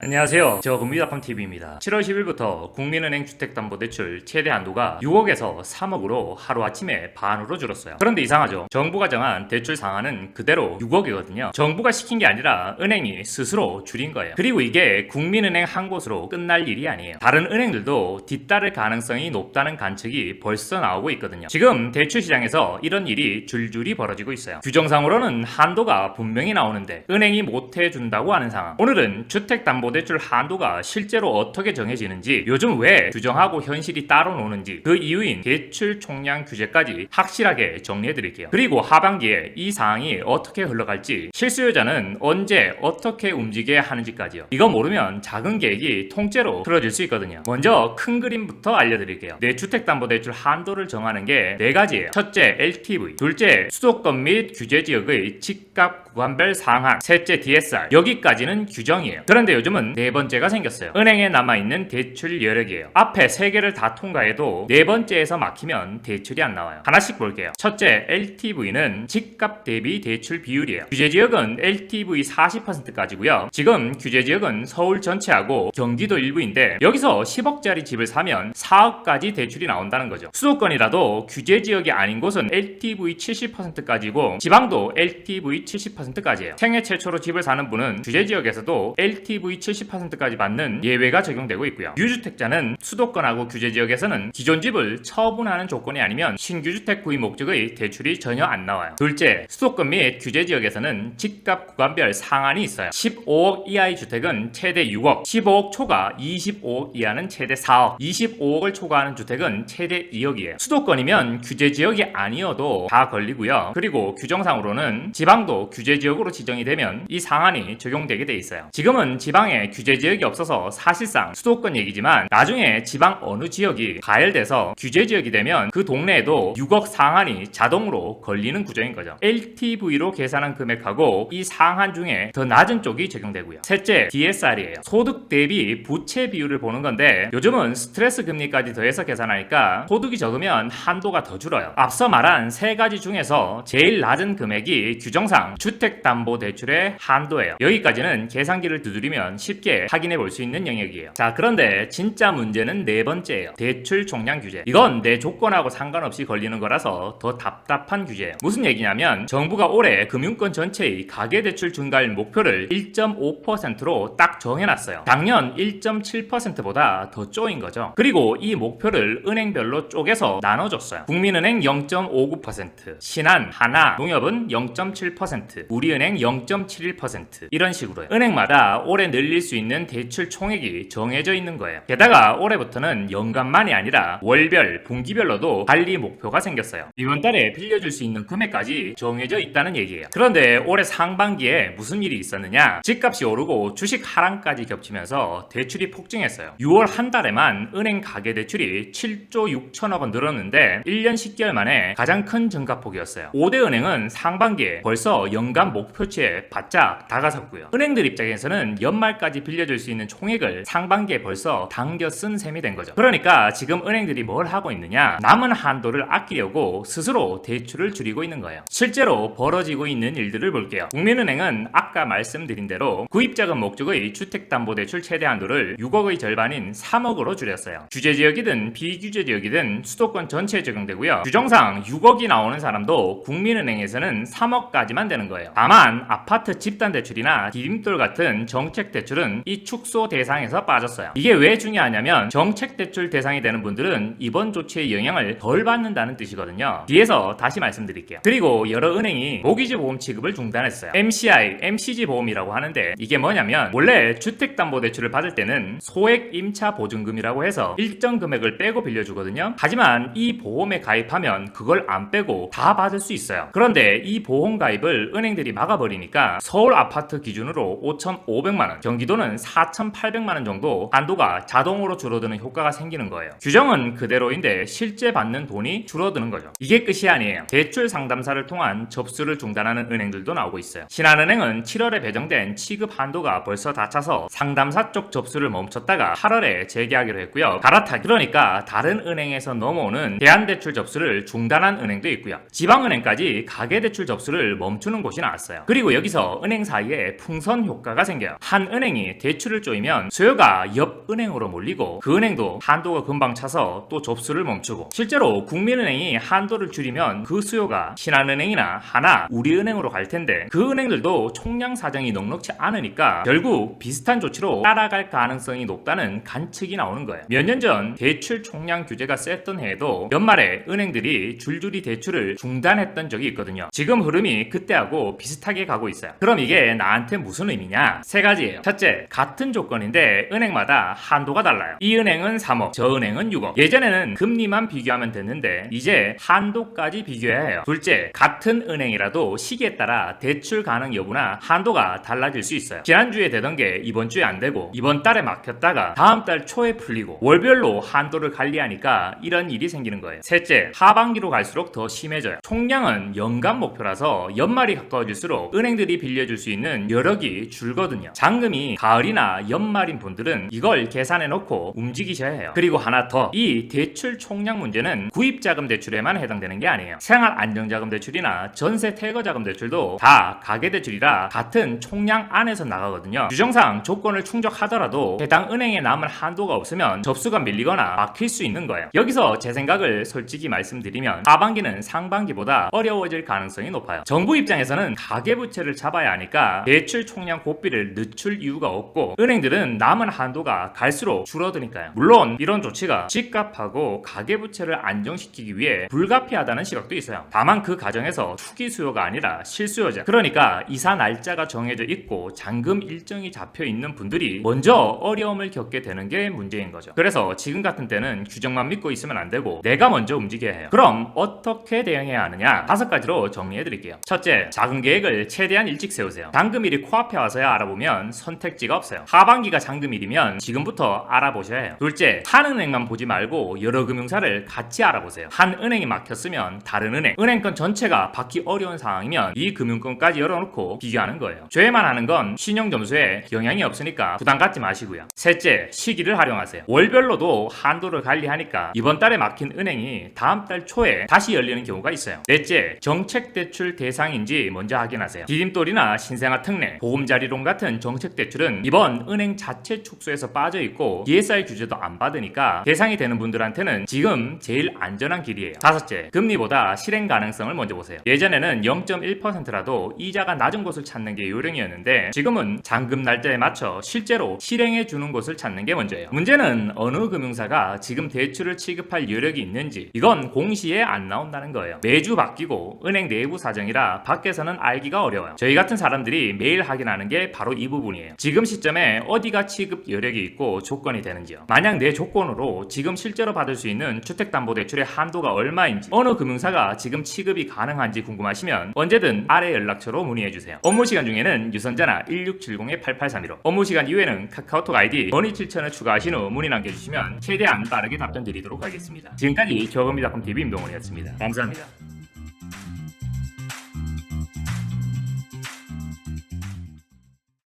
안녕하세요. 저 금리닷컴TV입니다. 7월 10일부터 국민은행 주택담보대출 최대 한도가 6억에서 3억으로 하루아침에 반으로 줄었어요. 그런데 이상하죠? 정부가 정한 대출 상한은 그대로 6억이거든요. 정부가 시킨 게 아니라 은행이 스스로 줄인 거예요. 그리고 이게 국민은행 한 곳으로 끝날 일이 아니에요. 다른 은행들도 뒤따를 가능성이 높다는 관측이 벌써 나오고 있거든요. 지금 대출 시장에서 이런 일이 줄줄이 벌어지고 있어요. 규정상으로는 한도가 분명히 나오는데 은행이 못해준다고 하는 상황. 오늘은 주택담보대출 한도가 실제로 어떻게 정해지는지, 요즘 왜 규정하고 현실이 따로 노는지, 그 이유인 대출 총량 규제까지 확실하게 정리해드릴게요. 그리고 하반기에 이 상황이 어떻게 흘러갈지, 실수요자는 언제 어떻게 움직여야 하는지까지요. 이거 모르면 작은 계획이 통째로 틀어질 수 있거든요. 먼저 큰 그림부터 알려드릴게요. 내 주택담보대출 한도를 정하는 게 4가지예요. 첫째, LTV. 둘째, 수도권 및 규제지역의 집값 구간별 상한. 셋째, DSR. 여기까지는 규정이에요. 그런데 요즘은 4번째가 생겼어요. 은행에 남아있는 대출 여력이에요. 앞에 3개를 다 통과해도 4번째에서 막히면 대출이 안 나와요. 하나씩 볼게요. 첫째, LTV는 집값 대비 대출 비율이에요. 규제지역은 LTV 40%까지고요. 지금 규제지역은 서울 전체하고 경기도 일부인데, 여기서 10억짜리 집을 사면 4억까지 대출이 나온다는 거죠. 수도권이라도 규제지역이 아닌 곳은 LTV 70%까지고 지방도 LTV 70%까지예요. 생애 최초로 집을 사는 분은 규제지역에서도 LTV 70%까지 받는 예외가 적용되고 있고요. 유주택자는 수도권하고 규제지역에서는 기존 집을 처분하는 조건이 아니면 신규 주택 구입 목적의 대출이 전혀 안 나와요. 둘째, 수도권 및 규제지역에서는 집값 구간별 상한이 있어요. 15억 이하의 주택은 최대 6억, 15억 초과 25억 이하는 최대 4억, 25억을 초과하는 주택은 최대 2억이에요. 수도권이면 규제지역이 아니어도 다 걸리고요. 그리고 규정상으로는 지방도 규제지역으로 지정이 되면 이 상한이 적용되게 돼 있어요. 지금은 지방에 규제지역이 없어서 사실상 수도권 얘기지만, 나중에 지방 어느 지역이 가열돼서 규제지역이 되면 그 동네에도 6억 상한이 자동으로 걸리는 구조인 거죠. LTV로 계산한 금액하고 이 상한 중에 더 낮은 쪽이 적용되고요. 셋째, DSR이에요. 소득 대비 부채 비율을 보는 건데, 요즘은 스트레스 금리까지 더해서 계산하니까 소득이 적으면 한도가 더 줄어요. 앞서 말한 3가지 중에서 제일 낮은 금액이 규정상 주택담보대출의 한도예요. 여기까지는 계산기를 두드리면 쉽게 확인해 볼 수 있는 영역이에요. 자, 그런데 진짜 문제는 4번째예요. 대출 총량 규제. 이건 내 조건하고 상관없이 걸리는 거라서 더 답답한 규제예요. 무슨 얘기냐면, 정부가 올해 금융권 전체의 가계대출 증가율 목표를 1.5%로 딱 정해놨어요. 작년 1.7%보다 더 쪼인 거죠. 그리고 이 목표를 은행별로 쪼개서 나눠줬어요. 국민은행 0.59%, 신한, 하나, 농협은 0.7%, 우리은행 0.71%, 이런 식으로요. 은행마다 올해 늘릴 수 있는 대출 총액이 정해져 있는 거예요. 게다가 올해부터는 연간만이 아니라 월별, 분기별로도 관리 목표가 생겼어요. 이번 달에 빌려줄 수 있는 금액까지 정해져 있다는 얘기예요. 그런데 올해 상반기에 무슨 일이 있었느냐? 집값이 오르고 주식 하락까지 겹치면서 대출이 폭증했어요. 6월 한 달에만 은행 가계대출이 7조 6천억 원 늘었는데 1년 10개월 만에 가장 큰 증가폭이었어요. 5대 은행은 상반기에 벌써 연간 목표치에 바짝 다가섰고요. 은행들 입장에서는 연말까지 빌려줄 수 있는 총액을 상반기에 벌써 당겨 쓴 셈이 된 거죠. 그러니까 지금 은행들이 뭘 하고 있느냐? 남은 한도를 아끼려고 스스로 대출을 줄이고 있는 거예요. 실제로 벌어지고 있는 일들을 볼게요. 국민은행은 아까 말씀드린 대로 구입자금 목적의 주택담보대출 최대 한도를 6억의 절반인 3억으로 줄였어요. 규제지역이든 비규제지역이든 수도권 전체에 적용되고요. 규정상 6억이 나오는 사람도 국민은행에서는 3억까지만 되는 거예요. 다만 아파트 집단대출이나 디딤돌 같은 정책대출은 이 축소 대상에서 빠졌어요. 이게 왜 중요하냐면, 정책대출 대상이 되는 분들은 이번 조치의 영향을 덜 받는다는 뜻이거든요. 뒤에서 다시 말씀드릴게요. 그리고 여러 은행이 모기지 보험 취급을 중단했어요. MCI, MCG 보험이라고 하는데, 이게 뭐냐면 원래 주택담보대출을 받을 때는 소액 임차 보증금이라고 해서 일정 금액을 빼고 빌려주거든요. 하지만 이 보험에 가입하면 그걸 안 빼고 다 받을 수 있어요. 그런데 이 보험 가입을 은행들이 막아버리니까 서울 아파트 기준으로 5,500만원, 경기도는 4,800만원 정도 한도가 자동으로 줄어드는 효과가 생기는 거예요. 규정은 그대로인데 실제 받는 돈이 줄어드는 거죠. 이게 끝이 아니에요. 대출 상담사를 통한 접수를 중단하는 은행들도 나오고 있어요. 신한은행은 7월에 배정된 취급 한도가 벌써 다 차서 상담사 쪽 접수를 멈췄다가 8월에 재개하기로 했고요. 갈아타기, 그러니까 다른 은행에서 넘어오는 대안대출 접수를 중단한 은행도 있고요. 지방은행까지 가계대출 접수를 멈추는 곳이 나왔어요. 그리고 여기서 은행 사이에 풍선 효과가 생겨요. 한 은행 은행이 대출을 쪼이면 수요가 옆 은행으로 몰리고 그 은행도 한도가 금방 차서 또 접수를 멈추고, 실제로 국민은행이 한도를 줄이면 그 수요가 신한은행이나 하나, 우리은행으로 갈 텐데 그 은행들도 총량 사정이 넉넉치 않으니까 결국 비슷한 조치로 따라갈 가능성이 높다는 관측이 나오는 거예요. 몇 년 전 대출 총량 규제가 셌던 해에도 연말에 은행들이 줄줄이 대출을 중단했던 적이 있거든요. 지금 흐름이 그때하고 비슷하게 가고 있어요. 그럼 이게 나한테 무슨 의미냐? 세 가지예요. 첫째, 같은 조건인데 은행마다 한도가 달라요. 이 은행은 3억, 저 은행은 6억. 예전에는 금리만 비교하면 됐는데 이제 한도까지 비교해야 해요. 둘째, 같은 은행이라도 시기에 따라 대출 가능 여부나 한도가 달라질 수 있어요. 지난주에 되던 게 이번 주에 안 되고 이번 달에 막혔다가 다음 달 초에 풀리고 월별로 한도를 관리하니까 이런 일이 생기는 거예요. 셋째, 하반기로 갈수록 더 심해져요. 총량은 연간 목표라서 연말이 가까워질수록 은행들이 빌려줄 수 있는 여력이 줄거든요. 잔금이 가을이나 연말인 분들은 이걸 계산해 놓고 움직이셔야 해요. 그리고 하나 더, 이 대출 총량 문제는 구입자금 대출에만 해당되는 게 아니에요. 생활 안정자금 대출이나 전세 퇴거자금 대출도 다 가계대출이라 같은 총량 안에서 나가거든요. 규정상 조건을 충족하더라도 해당 은행에 남은 한도가 없으면 접수가 밀리거나 막힐 수 있는 거예요. 여기서 제 생각을 솔직히 말씀드리면 하반기는 상반기보다 어려워질 가능성이 높아요. 정부 입장에서는 가계부채를 잡아야 하니까 대출 총량 고삐를 늦출 이유가 없고 은행들은 남은 한도가 갈수록 줄어드니까요. 물론 이런 조치가 집값하고 가계부채를 안정시키기 위해 불가피하다는 시각도 있어요. 다만 그 과정에서 투기 수요가 아니라 실수요자, 그러니까 이사 날짜가 정해져 있고 잔금 일정이 잡혀 있는 분들이 먼저 어려움을 겪게 되는 게 문제인 거죠. 그래서 지금 같은 때는 규정만 믿고 있으면 안 되고 내가 먼저 움직여야 해요. 그럼 어떻게 대응해야 하느냐? 5가지로 정리해 드릴게요. 첫째, 작은 계획을 최대한 일찍 세우세요. 잔금일이 코앞에 와서야 알아보면 선택지가 없어요. 하반기가 잔금일이면 지금부터 알아보셔야 해요. 둘째, 한 은행만 보지 말고 여러 금융사를 같이 알아보세요. 한 은행이 막혔으면 다른 은행권 전체가 받기 어려운 상황이면 이 금융권까지 열어놓고 비교하는 거예요. 죄만 하는 건 신용점수에 영향이 없으니까 부담 갖지 마시고요. 셋째, 시기를 활용하세요. 월별로도 한도를 관리하니까 이번 달에 막힌 은행이 다음 달 초에 다시 열리는 경우가 있어요. 넷째, 정책대출 대상인지 먼저 확인하세요. 디딤돌이나 신생아 특례, 보험자리론 같은 정책대출은 이번 은행 자체 축소에서 빠져있고 DSI 규제도 안 받으니까 대상이 되는 분들한테는 지금 제일 안전한 길이에요. 다섯째, 금리보다 실행 가능성을 먼저 보세요. 예전에는 0.1%라도 이자가 낮은 곳을 찾는 게 요령이었는데 지금은 잔금 날짜에 맞춰 실제로 실행해 주는 곳을 찾는 게 먼저예요. 문제는 어느 금융사가 지금 대출을 취급할 여력이 있는지 이건 공시에 안 나온다는 거예요. 매주 바뀌고 은행 내부 사정이라 밖에서는 알기가 어려워요. 저희 같은 사람들이 매일 확인하는 게 바로 이 부분이에요. 지금 시점에 어디가 취급 여력이 있고 조건이 되는지요. 만약 내 조건으로 지금 실제로 받을 수 있는 주택담보대출의 한도가 얼마인지, 어느 금융사가 지금 취급이 가능한지 궁금하시면 언제든 아래 연락처로 문의해주세요. 업무 시간 중에는 유선전화 1670-8832로, 업무 시간 이후에는 카카오톡 아이디 머니7천을 추가하신 후 문의 남겨주시면 최대한 빠르게 답변 드리도록 하겠습니다. 지금까지 저금리닷컴TV 임동원이었습니다. 감사합니다.